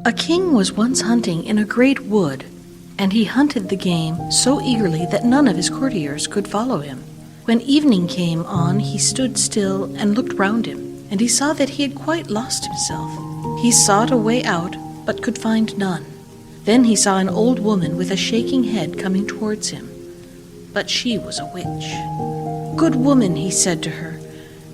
A king was once hunting in a great wood, and he hunted the game so eagerly that none of his courtiers could follow him. When evening came on, he stood still and looked round him, and he saw that he had quite lost himself. He sought a way out, but could find none. Then he saw an old woman with a shaking head coming towards him, but she was a witch. "Good woman," he said to her,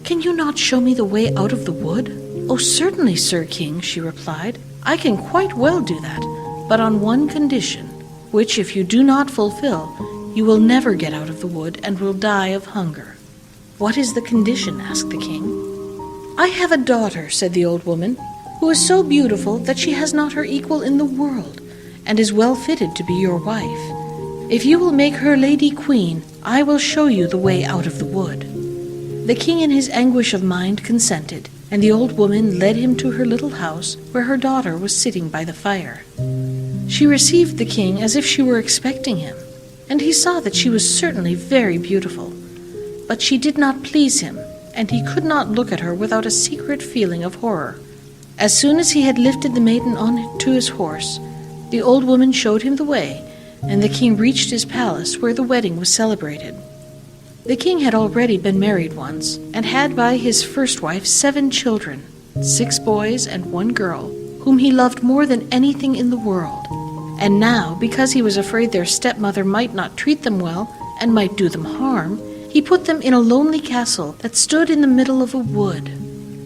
"can you not show me the way out of the wood?" "Oh, certainly, Sir King," she replied. "I can quite well do that, but on one condition, which if you do not fulfill, you will never get out of the wood and will die of hunger." "What is the condition?" asked the king. "I have a daughter," said the old woman, "who is so beautiful that she has not her equal in the world, and is well fitted to be your wife. If you will make her lady queen, I will show you the way out of the wood." The king in his anguish of mind consented, and the old woman led him to her little house where her daughter was sitting by the fire. She received the king as if she were expecting him, and he saw that she was certainly very beautiful. But she did not please him, and he could not look at her without a secret feeling of horror. As soon as he had lifted the maiden on to his horse, the old woman showed him the way, and the king reached his palace where the wedding was celebrated. The king had already been married once, and had by his first wife 7 children, 6 boys and 1 girl, whom he loved more than anything in the world. And now, because he was afraid their stepmother might not treat them well and might do them harm, he put them in a lonely castle that stood in the middle of a wood.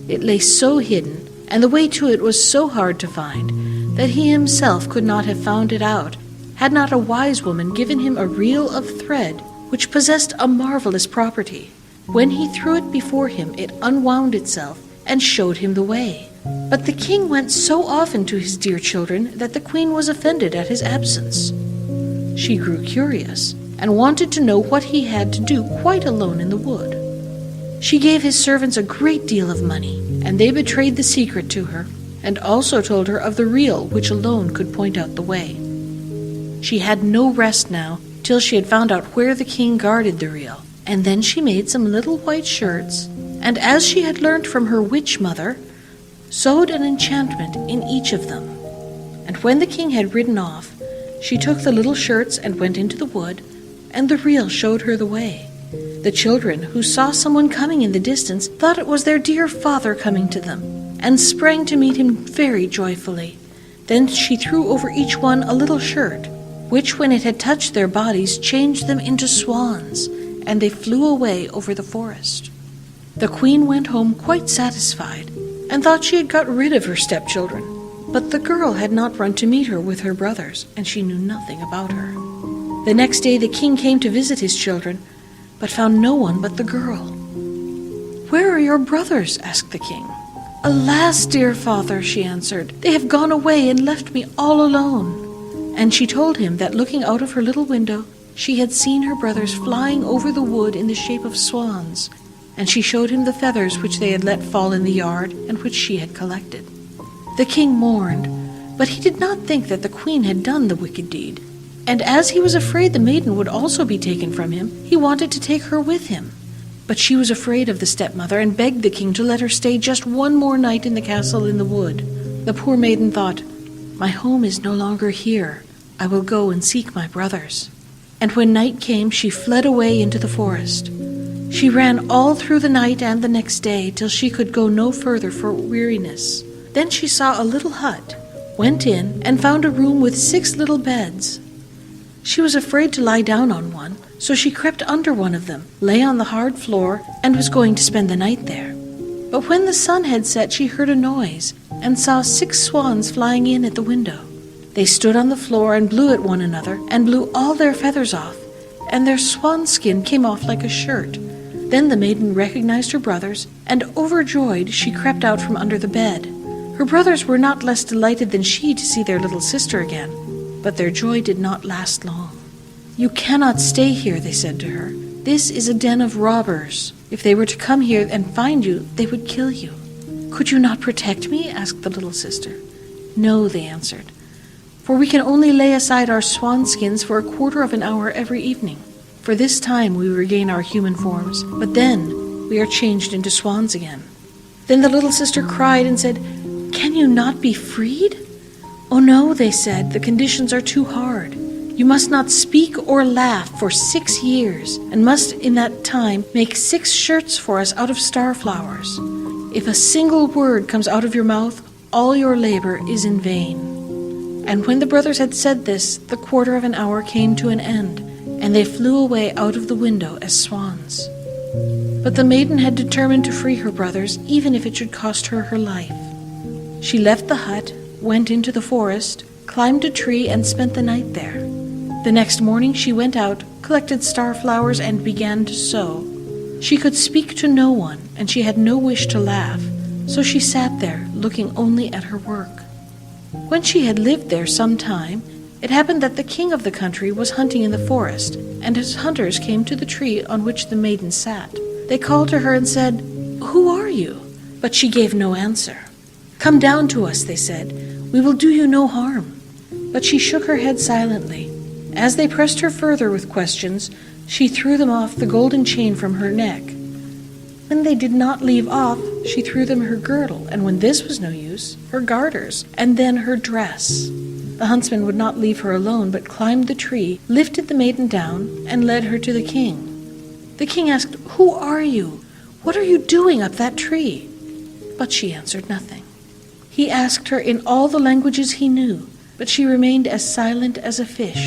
It lay so hidden, and the way to it was so hard to find, that he himself could not have found it out, had not a wise woman given him a reel of thread which possessed a marvelous property. When he threw it before him, it unwound itself and showed him the way. But the king went so often to his dear children that the queen was offended at his absence. She grew curious and wanted to know what he had to do quite alone in the wood. She gave his servants a great deal of money, and they betrayed the secret to her, and also told her of the reel which alone could point out the way. She had no rest now till she had found out where the king guarded the reel, and then she made some little white shirts, and as she had learnt from her witch mother, sewed an enchantment in each of them. And when the king had ridden off, she took the little shirts and went into the wood, and the reel showed her the way. The children, who saw someone coming in the distance, thought it was their dear father coming to them, and sprang to meet him very joyfully. Then she threw over each one a little shirt, which, when it had touched their bodies, changed them into swans, and they flew away over the forest. The queen went home quite satisfied, and thought she had got rid of her stepchildren. But the girl had not run to meet her with her brothers, and she knew nothing about her. The next day the king came to visit his children, but found no one but the girl. "Where are your brothers?" asked the king. "Alas, dear father," she answered, "they have gone away and left me all alone." And she told him that looking out of her little window, she had seen her brothers flying over the wood in the shape of swans, and she showed him the feathers which they had let fall in the yard and which she had collected. The king mourned, but he did not think that the queen had done the wicked deed, and as he was afraid the maiden would also be taken from him, he wanted to take her with him. But she was afraid of the stepmother and begged the king to let her stay just one more night in the castle in the wood. The poor maiden thought, "My home is no longer here. I will go and seek my brothers." And when night came, she fled away into the forest. She ran all through the night and the next day till she could go no further for weariness. Then she saw a little hut, went in, and found a room with 6 little beds. She was afraid to lie down on one, so she crept under one of them, lay on the hard floor, and was going to spend the night there. But when the sun had set, she heard a noise, and saw 6 swans flying in at the window. They stood on the floor and blew at one another, and blew all their feathers off, and their swan skin came off like a shirt. Then the maiden recognized her brothers, and overjoyed she crept out from under the bed. Her brothers were not less delighted than she to see their little sister again, but their joy did not last long. "You cannot stay here," they said to her. "This is a den of robbers. If they were to come here and find you, they would kill you." "Could you not protect me?" asked the little sister. "No," they answered, "for we can only lay aside our swan skins for a quarter of an hour every evening. For this time we regain our human forms, but then we are changed into swans again." Then the little sister cried and said, "Can you not be freed?" "Oh no," they said, "the conditions are too hard. You must not speak or laugh for 6 years, and must in that time make 6 shirts for us out of star flowers. If a single word comes out of your mouth, all your labor is in vain." And when the brothers had said this, the quarter of an hour came to an end, and they flew away out of the window as swans. But the maiden had determined to free her brothers, even if it should cost her her life. She left the hut, went into the forest, climbed a tree, and spent the night there. The next morning she went out, collected star flowers, and began to sew. She could speak to no one, and she had no wish to laugh, so she sat there, looking only at her work. When she had lived there some time, it happened that the king of the country was hunting in the forest, and his hunters came to the tree on which the maiden sat. They called to her and said, "Who are you?" But she gave no answer. "Come down to us," they said. "We will do you no harm." But she shook her head silently. As they pressed her further with questions, she threw them off the golden chain from her neck. When they did not leave off, she threw them her girdle, and when this was no use, her garters, and then her dress. The huntsman would not leave her alone, but climbed the tree, lifted the maiden down, and led her to the king. The king asked, "Who are you? What are you doing up that tree?" But she answered nothing. He asked her in all the languages he knew, but she remained as silent as a fish.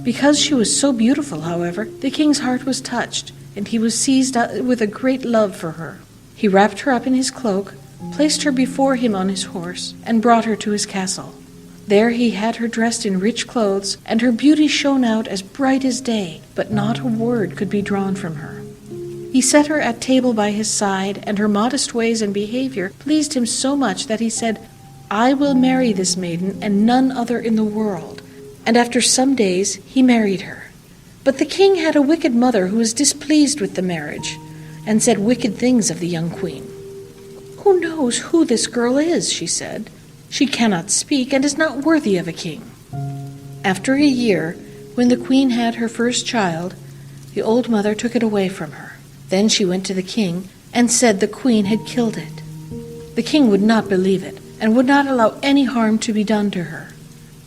Because she was so beautiful, however, the king's heart was touched, and he was seized with a great love for her. He wrapped her up in his cloak, placed her before him on his horse, and brought her to his castle. There he had her dressed in rich clothes, and her beauty shone out as bright as day, but not a word could be drawn from her. He set her at table by his side, and her modest ways and behavior pleased him so much that he said, "I will marry this maiden and none other in the world." And after some days he married her. But the king had a wicked mother who was displeased with the marriage, and said wicked things of the young queen. "Who knows who this girl is?" she said. "She cannot speak and is not worthy of a king." After a year, when the queen had her first child, the old mother took it away from her. Then she went to the king and said the queen had killed it. The king would not believe it, and would not allow any harm to be done to her.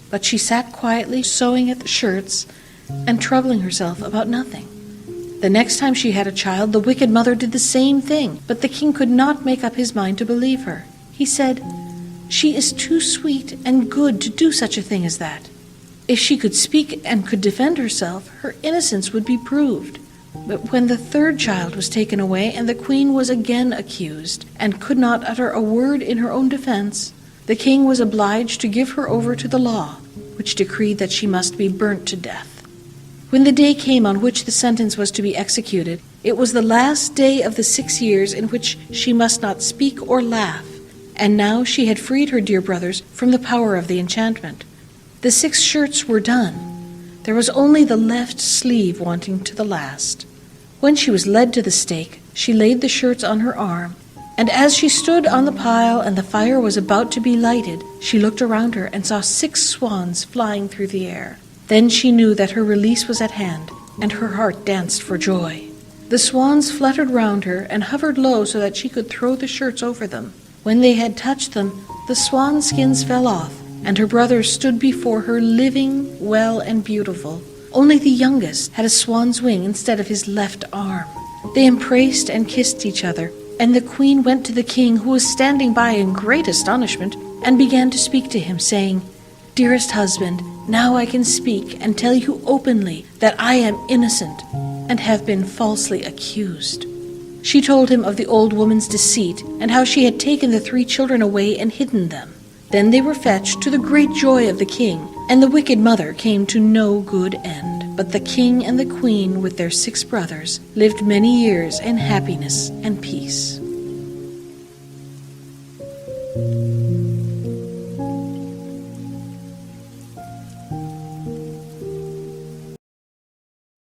But she sat quietly sewing at the shirts and troubling herself about nothing. The next time she had a child, the wicked mother did the same thing, but the king could not make up his mind to believe her. He said, "She is too sweet and good to do such a thing as that. If she could speak and could defend herself, her innocence would be proved." But when the third child was taken away, and the queen was again accused, and could not utter a word in her own defense, the king was obliged to give her over to the law, which decreed that she must be burnt to death. When the day came on which the sentence was to be executed, it was the last day of the 6 years in which she must not speak or laugh, and now she had freed her dear brothers from the power of the enchantment. The 6 shirts were done. There was only the left sleeve wanting to the last. When she was led to the stake, she laid the shirts on her arm, and as she stood on the pile and the fire was about to be lighted, she looked around her and saw 6 swans flying through the air. Then she knew that her release was at hand, and her heart danced for joy. The swans fluttered round her and hovered low so that she could throw the shirts over them. When they had touched them, the swan skins fell off, and her brothers stood before her living, well, and beautiful. Only the youngest had a swan's wing instead of his left arm. They embraced and kissed each other, and the queen went to the king, who was standing by in great astonishment, and began to speak to him, saying, "Dearest husband, now I can speak and tell you openly that I am innocent and have been falsely accused." She told him of the old woman's deceit, and how she had taken the 3 children away and hidden them. Then they were fetched, to the great joy of the king, and the wicked mother came to no good end. But the king and the queen, with their 6 brothers, lived many years in happiness and peace.